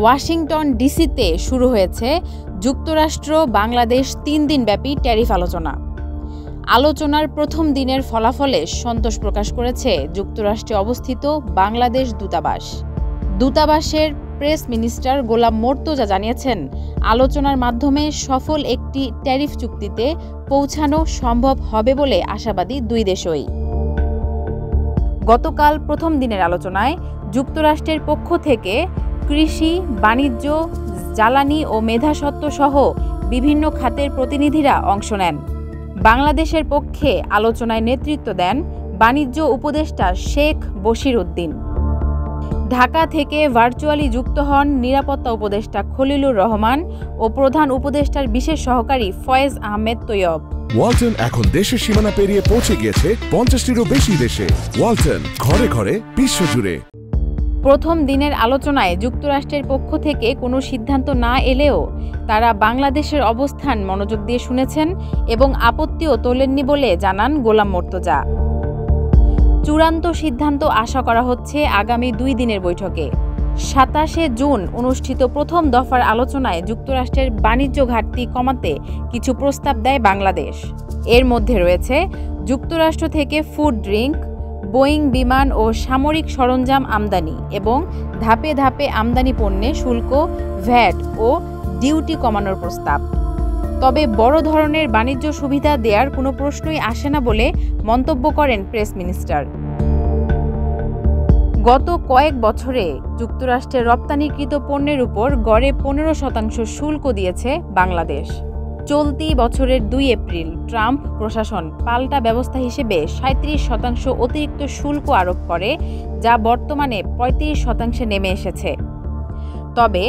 Washington ডিসিতে শুরু হয়েছে যুক্তরাষ্ট্র বাংলাদেশ ৩ দিনব্যাপী ট্যারিফ আলোচনা। আলোচনার প্রথম দিনের ফলাফলে সন্তোষ প্রকাশ করেছে যুক্তরাষ্ট্রে অবস্থিত বাংলাদেশ দূতাবাস। দূতাবাসের প্রেস মিনিস্টার গোলাম মোর্তজা জানিয়েছেন, আলোচনার মাধ্যমে সফল একটি ট্যারিফ চুক্তিতে পৌঁছানো সম্ভব হবে বলে আশাবাদী দুই দেশই। গতকাল প্রথম দিনের আলোচনায় যুক্তরাষ্ট্রের পক্ষ থেকে কৃষি, বাণিজ্য, জ্বালানি ও মেধাস্বত্ব সহ বিভিন্ন খাতের প্রতিনিধিরা অংশ নেন। বাংলাদেশের পক্ষে আলোচনায় নেতৃত্ব দেন বাণিজ্য উপদেষ্টা শেখ বশির উদ্দিন। ঢাকা থেকে ভার্চুয়ালি যুক্ত হন নিরাপত্তা উপদেষ্টা খলিলুর রহমান ও প্রধান উপদেষ্টার বিশেষ সহকারী ফয়েজ আহমেদ তৈয়ব। ওয়ালটন এখন দেশের সীমানা পেরিয়ে পৌঁছে গিয়েছে 50টিরও বেশি দেশে। ওয়ালটন, ঘরে ঘরে, বিশ্বজুড়ে। প্রথম দিনের আলোচনায় যুক্তরাষ্ট্রের পক্ষ থেকে কোনো সিদ্ধান্ত না এলেও তারা বাংলাদেশের অবস্থান মনোযোগ দিয়ে শুনেছেন এবং আপত্তিও তোলেননি বলে জানান গোলাম মোর্তজা। চূড়ান্ত সিদ্ধান্ত আশা করা হচ্ছে আগামী 2 দিনের বৈঠকে। 27 জুন অনুষ্ঠিত প্রথম দফার আলোচনায় যুক্তরাষ্ট্রের বাণিজ্য ঘাটতি কমাতে কিছু প্রস্তাব দেয় বাংলাদেশ। এর মধ্যে রয়েছে যুক্তরাষ্ট্র থেকে ফুড ড্রিঙ্ক, বোয়িং বিমান ও সামরিক সরঞ্জাম আমদানি এবং ধাপে ধাপে আমদানি পণ্যে শুল্ক, ভ্যাট ও ডিউটি কমানোর প্রস্তাব। তবে বড় ধরনের বাণিজ্য সুবিধা দেওয়ার কোনো প্রশ্নই আসে না বলে মন্তব্য করেন প্রেস মিনিস্টার। গত কয়েক বছরে যুক্তরাষ্ট্রের রপ্তানিকৃত পণ্যের উপর গড়ে 15% শুল্ক দিয়েছে বাংলাদেশ। চলতি বছরের 2 এপ্রিল ট্রাম্প প্রশাসন পাল্টা ব্যবস্থা হিসেবে 37% অতিরিক্ত শুল্ক আরোপ করে, যা বর্তমানে 35% নেমে এসেছে। তবে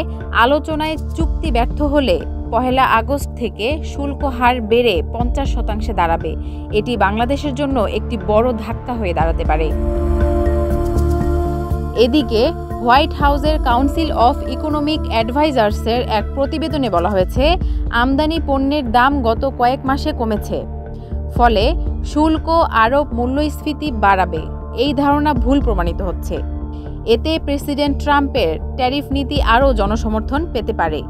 আলোচনায় চুক্তি ব্যর্থ হলে 1 আগস্ট থেকে শুল্ক হার বেড়ে 50% দাঁড়াবে। এটি বাংলাদেশের জন্য একটি বড় ধাক্কা হয়ে দাঁড়াতে পারে। এদিকে হোয়াইট হাউসের কাউন্সিল অফ ইকোনমিক অ্যাডভাইজার্সের এক প্রতিবেদনে বলা হয়েছে, আমদানি পণ্যের দাম গত কয়েক মাসে কমেছে, ফলে শুল্ক আরোপ মূল্যস্ফীতি বাড়াবে। এই ধারণা ভুল প্রমাণিত হচ্ছে। এতে প্রেসিডেন্ট ট্রাম্পের ট্যারিফ নীতি আরও জনসমর্থন পেতে পারে।